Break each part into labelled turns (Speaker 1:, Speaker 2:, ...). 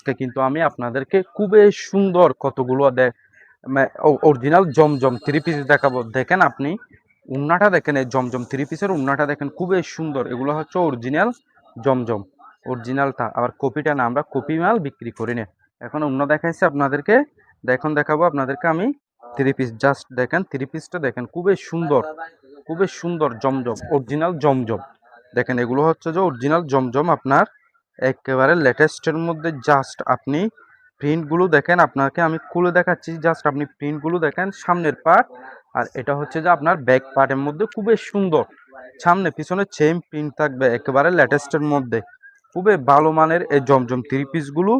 Speaker 1: আজকে কিন্তু আমি আপনাদেরকে খুবই সুন্দর কতগুলো অরিজিনাল জমজম থ্রি পিস দেখাবো। দেখেন আপনি উন্নাটা দেখেন, এই জমজম থ্রি পিসের উন্নাটা দেখেন খুবই সুন্দর। এগুলো হচ্ছে অরিজিনাল জমজম, অরিজিনালটা। আবার কপিটা না, আমরা কপি মাল বিক্রি করি না। এখন উন্না দেখাইছি আপনাদেরকে, দেখুন দেখাবো আপনাদেরকে আমি থ্রি পিস। জাস্ট দেখেন থ্রি পিসটা দেখেন খুবই সুন্দর, খুবই সুন্দর জমজম, অরিজিনাল জমজম। দেখেন এগুলো হচ্ছে যে অরিজিনাল জমজম, আপনার একেবারে লেটেস্টের মধ্যে। জাস্ট আপনি প্রিন্টগুলো দেখেন, আপনাকে আমি খুলে দেখাচ্ছি। জাস্ট আপনি প্রিন্টগুলো দেখেন, সামনের পার্ট আর এটা হচ্ছে যে আপনার ব্যাক পার্টের মধ্যে খুবই সুন্দর। সামনে পিছনে সেম প্রিন্ট থাকবে, একেবারে লেটেস্টের মধ্যে। খুবই ভালো মানের এই জমজম থ্রি পিসগুলো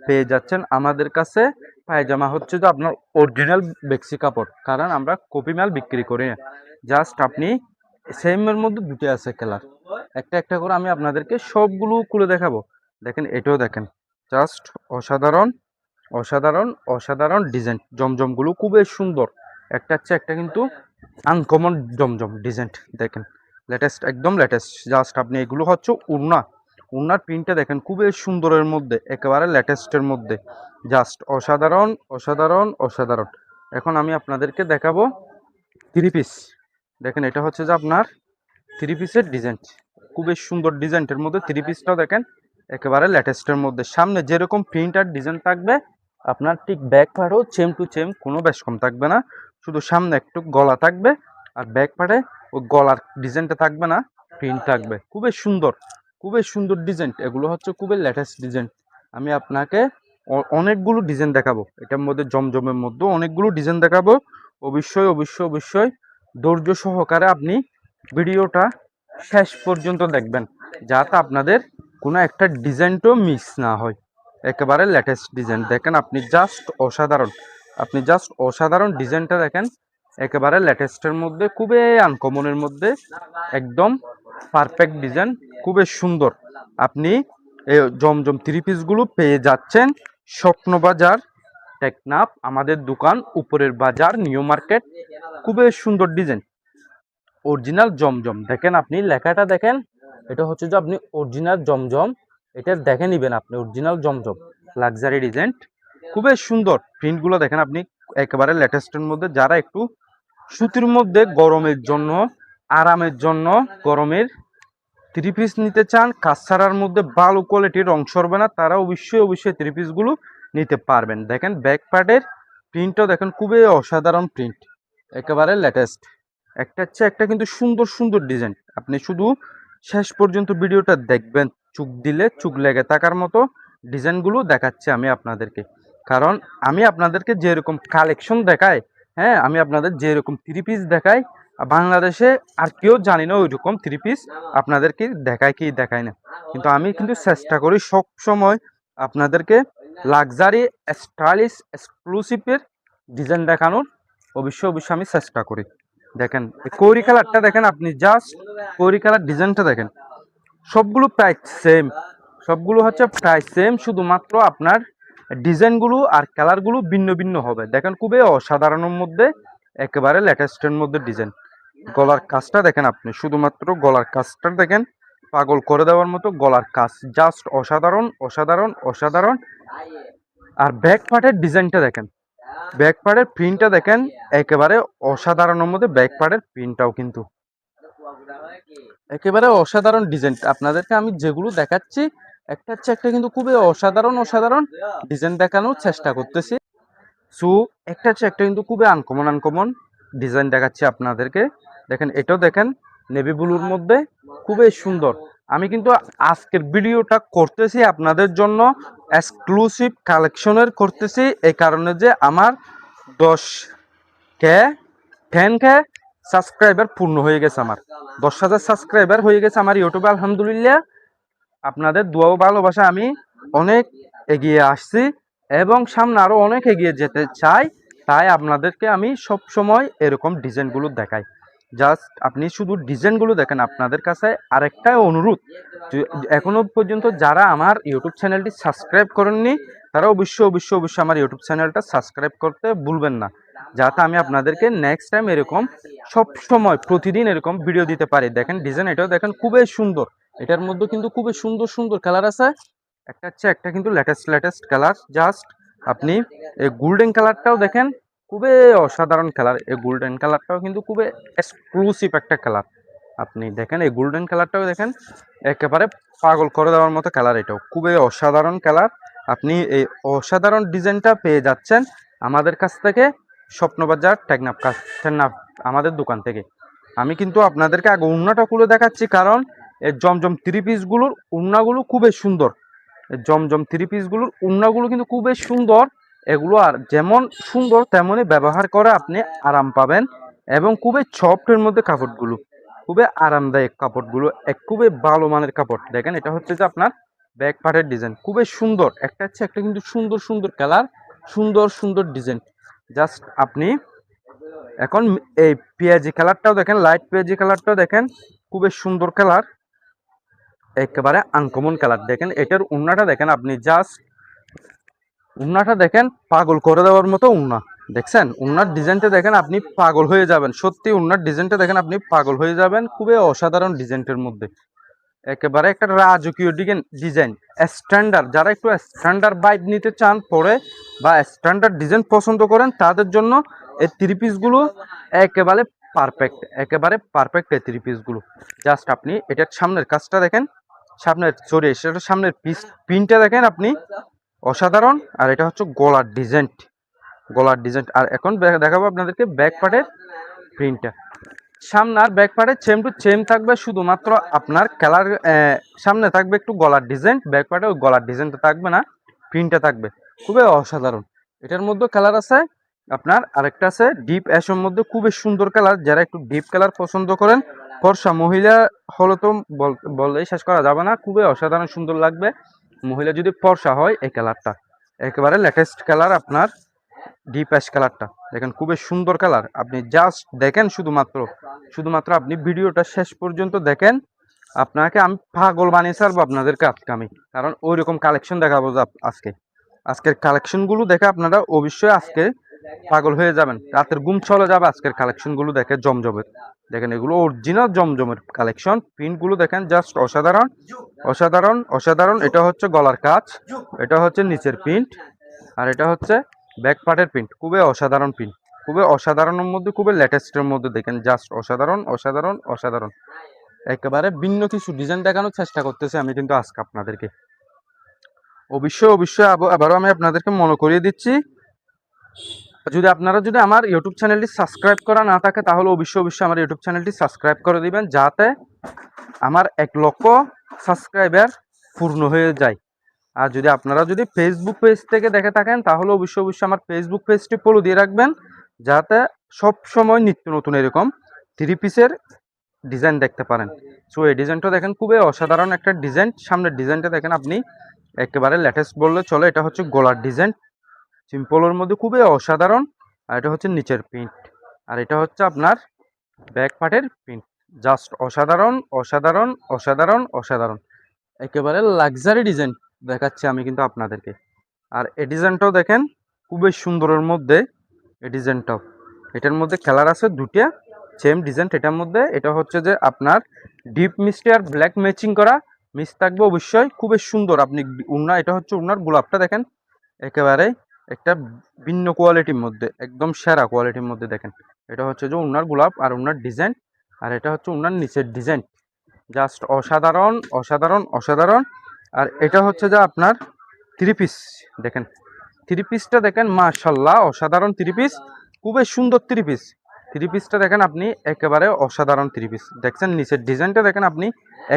Speaker 1: পেয়ে যাচ্ছেন আমাদের কাছে। পায়জামা হচ্ছে যে আপনার অরিজিনাল বেক্সি কাপড়, কারণ আমরা কপি মাল বিক্রি করি না। জাস্ট আপনি সেমের মধ্যে দুটো আছে কালার, একটা একটা করে আমি আপনাদেরকে সবগুলো খুলে দেখাবো। দেখেন এটাও দেখেন, জাস্ট অসাধারণ অসাধারণ অসাধারণ ডিজাইন। জমজমগুলো খুবই সুন্দর, একটা হচ্ছে একটা কিন্তু আনকমন জমজম ডিজাইন। দেখেন লেটেস্ট, একদম লেটেস্ট। জাস্ট আপনি এগুলো হচ্ছে উন্নার প্রিন্টটা দেখেন খুবই সুন্দরের মধ্যে, একেবারে লেটেস্টের মধ্যে। জাস্ট অসাধারণ অসাধারণ অসাধারণ। এখন আমি আপনাদেরকে দেখাবো থ্রি পিস। দেখেন এটা হচ্ছে যে আপনার থ্রি পিসের ডিজাইন, খুবই সুন্দর ডিজাইনের মধ্যে থ্রি পিসটাও দেখেন একেবারে লেটেস্টের মধ্যে। সামনে যেরকম প্রিন্ট আর ডিজাইন থাকবে, আপনার ঠিক ব্যাক পার্টও সেম টু সেম, কোনো বেশ কম থাকবে না। শুধু সামনে একটু গলা থাকবে আর ব্যাক পার্টে ওই গলার ডিজাইনটা থাকবে না, প্রিন্ট থাকবে। খুবই সুন্দর, খুবই সুন্দর ডিজাইন। এগুলো হচ্ছে খুবই লেটেস্ট ডিজাইন। আমি আপনাকে অনেকগুলো ডিজাইন দেখাবো, এটার মধ্যে জমজমের মধ্যে অনেকগুলো ডিজাইন দেখাবো। অবশ্যই অবশ্যই অবশ্যই ধৈর্য সহকারে আপনি ভিডিওটা শেষ পর্যন্ত দেখবেন, যাতে আপনাদের কোনো একটা ডিজাইনটাও মিস না হয়। একেবারে লেটেস্ট ডিজাইন দেখেন আপনি, জাস্ট অসাধারণ। আপনি জাস্ট অসাধারণ ডিজাইনটা দেখেন, একেবারে লেটেস্টের মধ্যে, খুবই আনকমনের মধ্যে, একদম পারফেক্ট ডিজাইন, খুবই সুন্দর। আপনি এই জমজম থ্রি পিসগুলো পেয়ে যাচ্ছেন স্বপ্নবাজার টেকনাফ, আমাদের দোকান উপরের বাজার, নিউ মার্কেট। খুবই সুন্দর ডিজাইন, অরিজিনাল জমজম। দেখেন আপনি লেখাটা দেখেন, এটা হচ্ছে যে আপনি অরিজিনাল জমজম, এটা দেখে নিবেন আপনি অরিজিনাল জমজম লাক্সারি ডিজাইন। খুবই সুন্দর প্রিন্টগুলো দেখেন আপনি, একেবারে লেটেস্টের মধ্যে। যারা একটু সুতির মধ্যে গরমের জন্য, আরামের জন্য গরমের থ্রি পিস নিতে চান, কাজ ছাড়ার মধ্যে ভালো কোয়ালিটির, রং সরবে না, তারা অবশ্যই অবশ্যই থ্রি পিসগুলো নিতে পারবেন। দেখেন ব্যাক পার্টের প্রিন্টটাও দেখেন খুবই অসাধারণ প্রিন্ট, একেবারে লেটেস্ট। একটা হচ্ছে একটা কিন্তু সুন্দর সুন্দর ডিজাইন। আপনি শুধু শেষ পর্যন্ত ভিডিওটা দেখবেন, চোখ দিলে চোখ লেগে থাকার মতো ডিজাইনগুলো দেখাচ্ছি আমি আপনাদেরকে। কারণ আমি আপনাদেরকে যেরকম কালেকশন দেখাই, হ্যাঁ, আমি আপনাদের যেরকম থ্রি পিস দেখাই, বাংলাদেশে আর কেউ জানি না ওইরকম থ্রি পিস আপনাদেরকে দেখায় কি দেখায় না। কিন্তু আমি কিন্তু চেষ্টা করি সব সময় আপনাদেরকে লাক্সারি, স্টাইলিশ, এক্সক্লুসিভের ডিজাইন দেখানোর। অবশ্যই অবশ্যই আমি চেষ্টা করি। দেখেন কোরি কালারটা দেখেন আপনি, জাস্ট কোরি কালার ডিজাইনটা দেখেন। সবগুলো প্রায় সেম, সবগুলো হচ্ছে প্রায় সেম, শুধুমাত্র আপনার ডিজাইনগুলো আর কালারগুলো ভিন্ন ভিন্ন হবে। দেখেন খুবই অসাধারণের মধ্যে, একেবারে লেটেস্টের মধ্যে ডিজাইন। গলার কাজটা দেখেন আপনি, শুধুমাত্র গলার কাজটা দেখেন, পাগল করে দেওয়ার মতো গলার কাজ, জাস্ট অসাধারণ অসাধারণ অসাধারণ। আর ব্যাক পার্টের ডিজাইনটা দেখেন, ব্যাক পার্টের প্রিন্টটা দেখেন, একেবারে অসাধারণের মধ্যে ব্যাক পার্টের প্রিন্টটাও কিন্তু একেবারে অসাধারণ ডিজাইন। আপনাদেরকে আমি যেগুলো দেখাচ্ছি একটা হচ্ছে একটা কিন্তু খুবই অসাধারণ অসাধারণ ডিজাইন দেখানোর চেষ্টা করতেছি। সো একটা হচ্ছে একটা কিন্তু খুবই আনকমন আনকমন ডিজাইন দেখাচ্ছি আপনাদেরকে। দেখেন এটাও দেখেন নেভি ব্লুর মধ্যে, খুবই সুন্দর। আমি কিন্তু আজকের ভিডিওটা করতেছি আপনাদের জন্য এক্সক্লুসিভ কালেকশনের করতেছি, এই কারণে যে আমার 10K 10K সাবস্ক্রাইবার পূর্ণ হয়ে গেছে, আমার 10,000 সাবস্ক্রাইবার হয়ে গেছে আমার ইউটিউবে। আলহামদুলিল্লাহ, আপনাদের দোয়া ও ভালোবাসা আমি অনেক এগিয়ে আসছি এবং সামনে আরো অনেক এগিয়ে যেতে চাই। তাই আপনাদেরকে আমি সব সময় এরকম ডিজাইনগুলো দেখাই। জাস্ট আপনি শুধু ডিজাইনগুলো দেখেন। আপনাদের কাছে আরেকটাই অনুরোধ, এখনো পর্যন্ত যারা আমার ইউটিউব চ্যানেলটি সাবস্ক্রাইব করেননি, তারা অবশ্যই অবশ্যই অবশ্যই আমার ইউটিউব চ্যানেলটা সাবস্ক্রাইব করতে ভুলবেন না, যাতে আমি আপনাদেরকে নেক্সট টাইম এরকম সব সময় প্রতিদিন এরকম ভিডিও দিতে পারি। দেখেন ডিজাইন এটাও দেখেন খুবই সুন্দর, এটার মধ্যে কিন্তু খুবই সুন্দর সুন্দর কালার আছে। একটা কিন্তু লেটেস্ট কালার। জাস্ট আপনি এই গোল্ডেন কালারটাও দেখেন, খুবই অসাধারণ কালার। এই গোল্ডেন কালারটাও কিন্তু খুবই এক্সক্লুসিভ একটা কালার। আপনি দেখেন এই গোল্ডেন কালারটাও দেখেন, একেবারে পাগল করে দেওয়ার মতো কালার। এটাও খুবই অসাধারণ কালার। আপনি এই অসাধারণ ডিজাইনটা পেয়ে যাচ্ছেন আমাদের কাছ থেকে, স্বপ্নবাজার টেকনাফ আমাদের দোকান থেকে। আমি কিন্তু আপনাদেরকে আগে উন্নাটা খুলে দেখাচ্ছি, কারণ এই জমজম থ্রি পিসগুলোর উন্নাগুলো খুবই সুন্দর। জমজম থ্রি পিসগুলোর উন্নাগুলো কিন্তু খুবই সুন্দর। এগুলো আর যেমন সুন্দর তেমনই ব্যবহার করে আপনি আরাম পাবেন, এবং খুবই সফটের মধ্যে কাপড়গুলো, খুবই আরামদায়ক কাপড়গুলো, খুবই ভালো মানের কাপড়। দেখেন এটা হচ্ছে যে আপনার ব্যাক পার্টের ডিজাইন, খুবই সুন্দর। একটা কিন্তু সুন্দর কালার, সুন্দর ডিজাইন। জাস্ট আপনি এখন এই পেঁয়াজি কালারটাও দেখেন, লাইট পেঁয়াজি কালারটাও দেখেন, খুবই সুন্দর কালার, একেবারে আনকমন কালার। দেখেন এটার উন্নাটা দেখেন, আপনি জাস্ট উন্নাটা দেখেন, পাগল করে দেওয়ার মতো উন্না। দেখছেন উন্নার ডিজাইনটা দেখেন, আপনি পাগল হয়ে যাবেন। সত্যি উন্নার ডিজাইনটা দেখেন, আপনি পাগল হয়ে যাবেন। খুবই অসাধারণ ডিজাইনটার মধ্যে, একেবারে একটা রাজকীয় ডিজাইন। স্ট্যান্ডার্ড, যারা একটু স্ট্যান্ডার্ড বাইক নিতে চান পরে, বা স্ট্যান্ডার্ড ডিজাইন পছন্দ করেন, তাদের জন্য এই থ্রি পিসগুলো একেবারে পারফেক্ট এই থ্রি পিসগুলো। জাস্ট আপনি এটার সামনের কাজটা দেখেন, সামনের পিনটা দেখেন আপনি, অসাধারণ। আর এটা হচ্ছে গলার ডিজাইন। আর এখন দেখাবো আপনাদেরকে ব্যাক পার্টের প্রিন্টটা। সামনে আর ব্যাক পার্টে সেম টু সেম থাকবে, শুধুমাত্র আপনার কালার সামনে থাকবে একটু গলার ডিজাইন, ব্যাক পার্টে ওই গলার ডিজাইনটা থাকবে না, প্রিন্টটা থাকবে। খুবই অসাধারণ। এটার মধ্যে কালার আছে আপনার, আরেকটা আছে ডিপ অ্যাশের মধ্যে, খুবই সুন্দর কালার। যারা একটু ডিপ কালার পছন্দ করেন, ফর্সা মহিলা হলে তো বললেই শেষ করা যাবে না, খুবই অসাধারণ সুন্দর লাগবে। মহিলা যদি ফর্সা হয়, এই কালারটা একেবারে লেটেস্ট কালার আপনার, ডিপ অ্যাশ কালারটা দেখেন, খুবই সুন্দর কালার। আপনি জাস্ট দেখেন, শুধুমাত্র আপনি ভিডিওটা শেষ পর্যন্ত দেখেন। আপনাকে আমি পাগল বানিয়ে ছাড়বো আপনাদেরকে আজকে আমি, কারণ ওই রকম কালেকশন দেখাবো আজকের কালেকশনগুলো দেখে আপনারা অবশ্যই আজকে পাগল হয়ে যাবেন, রাতের ঘুম চলে যাবে আজকের কালেকশনগুলো দেখে। জমজমের দেখেন, এগুলো অরিজিনাল জমজমের কালেকশন। প্রিন্টগুলো দেখেন, জাস্ট অসাধারণ। এটা হচ্ছে গলার কাজ, এটা হচ্ছে নিচের প্রিন্ট, আর এটা হচ্ছে ব্যাক পার্টের প্রিন্ট। খুবই অসাধারণ প্রিন্ট, খুবই অসাধারণের মধ্যে, খুবই লেটেস্টের মধ্যে। দেখেন জাস্ট অসাধারণ। একেবারে ভিন্ন কিছু ডিজাইন দেখানোর চেষ্টা করতেছি আমি কিন্তু আজকে আপনাদেরকে। অবশ্যই আবারও আমি আপনাদেরকে মনে করিয়ে দিচ্ছি, আপনারা যদি আমার ইউটিউব চ্যানেলটি সাবস্ক্রাইব করা না থাকে, তাহলে অবশ্যই আমার ইউটিউব চ্যানেলটি সাবস্ক্রাইব করে দিবেন, যাতে আমার 1 লক্ষ সাবস্ক্রাইবার পূর্ণ হয়ে যায়। আর আপনারা যদি ফেসবুক পেজ থেকে দেখে থাকেন, তাহলে অবশ্যই আমার ফেসবুক পেজটি ফলো দিয়ে রাখবেন, যাতে সব সময় নিত্য নতুন এরকম থ্রি পিসের ডিজাইন দেখতে পারেন। সো এই ডিজাইনটা দেখেন, খুবই অসাধারণ একটা ডিজাইন। সামনের ডিজাইনটা দেখেন আপনি, একেবারে লেটেস্ট বললে চলে। এটা হচ্ছে গলার ডিজাইন, সিম্পলের মধ্যে খুবই অসাধারণ। আর এটা হচ্ছে নিচের প্রিন্ট, আর এটা হচ্ছে আপনার ব্যাক পার্টের প্রিন্ট। জাস্ট অসাধারণ। একেবারে লাক্সারি ডিজাইন দেখাচ্ছি আমি কিন্তু আপনাদেরকে। আর এই ডিজাইনটাও দেখেন, খুবই সুন্দরের মধ্যে এই ডিজাইনটাও। এটার মধ্যে কালার আছে দুটা, সেম ডিজাইন এটার মধ্যে। এটা হচ্ছে যে আপনার ডিপ মিষ্টি আর ব্ল্যাক ম্যাচিং করা মিক্স থাকবে অবশ্যই, খুবই সুন্দর। আপনি এটা হচ্ছে উনার গোলাপটা দেখেন, একেবারে একটা ভিন্ন কোয়ালিটির মধ্যে, একদম সেরা কোয়ালিটির মধ্যে। দেখেন এটা হচ্ছে যে উনার গোলাপ আর উনার ডিজাইন, আর এটা হচ্ছে উনার নিচের ডিজাইন। জাস্ট অসাধারণ। আর এটা হচ্ছে যে আপনার থ্রি পিস। দেখেন থ্রি পিসটা দেখেন, মাশাআল্লাহ অসাধারণ থ্রি পিস, খুবই সুন্দর থ্রি পিসটা দেখেন আপনি, একেবারে অসাধারণ থ্রি পিস। দেখছেন নিচের ডিজাইনটা দেখেন আপনি,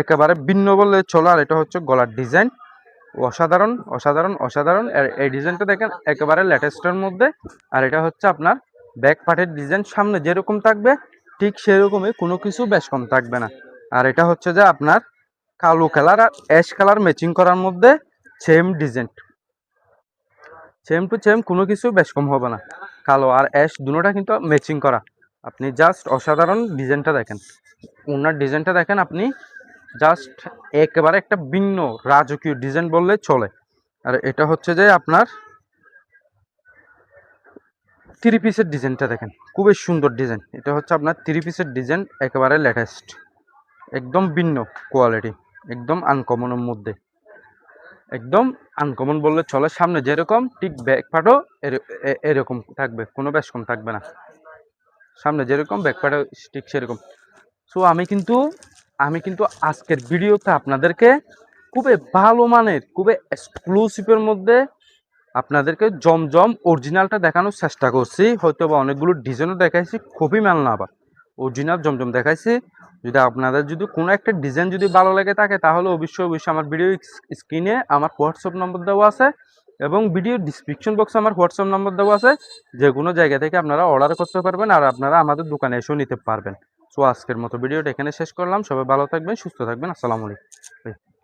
Speaker 1: একেবারে ভিন্ন বললে চলো। আর এটা হচ্ছে গলার ডিজাইন, অসাধারণ। এই ডিজাইনটা দেখেন, একেবারে লেটেস্টের মধ্যে। আর এটা হচ্ছে আপনার ব্যাক পার্টের ডিজাইন, সামনে যেরকম থাকবে ঠিক সেরকমই, কোনো কিছু বেশ কম থাকবে না। আর এটা হচ্ছে যে আপনার কালো কালার আর অ্যাশ কালার ম্যাচিং করার মধ্যে same design, same to same, কোনো কিছু বেশ কম হবে না। কালো আর অ্যাশ দুটোটা কিন্তু ম্যাচিং করা। আপনি জাস্ট অসাধারণ ডিজাইনটা দেখেন, ওনার ডিজাইনটা দেখেন আপনি, জাস্ট একেবারে একটা ভিন্ন রাজকীয় ডিজাইন বললে চলে। আর এটা হচ্ছে যে আপনার থ্রি পিসের ডিজাইনটা দেখেন, খুবই সুন্দর ডিজাইন। এটা হচ্ছে আপনার থ্রি পিসের ডিজাইন, একেবারে লেটেস্ট, একদম ভিন্ন কোয়ালিটি, একদম আনকমনের মধ্যে। একদম আনকমন বললে চলে, সামনে যেরকম ঠিক ব্যাক পার্টও এরকম থাকবে, কোনো বেশ কম থাকবে না, সামনে যেরকম ব্যাক পার্টও ঠিক সেরকম। সো আমি কিন্তু আজকের ভিডিওতে আপনাদেরকে খুবই ভালো মানের, খুবই এক্সক্লুসিভের মধ্যে আপনাদেরকে জমজম অরিজিনালটা দেখানোর চেষ্টা করছি। হয়তো বা অনেকগুলো ডিজাইনও দেখাইছি, খুবই মেল না, আবার অরিজিনাল জমজম দেখাইছি। যদি আপনাদের যদি কোনো একটা ডিজাইন যদি ভালো লেগে থাকে, তাহলে অবশ্যই অবশ্যই আমার ভিডিও স্ক্রিনে আমার হোয়াটসঅ্যাপ নম্বর দেওয়া আছে এবং ভিডিও ডিসক্রিপশন বক্সে আমার হোয়াটসঅ্যাপ নম্বর দেওয়া আছে। যে কোনো জায়গা থেকে আপনারা অর্ডার করতে পারবেন আর আপনারা আমাদের দোকানে এসেও নিতে পারবেন। সো আজকের মতো ভিডিওটা এখানে শেষ করলাম। সবাই ভালো থাকবেন, সুস্থ থাকবেন। আসসালামু আলাইকুম।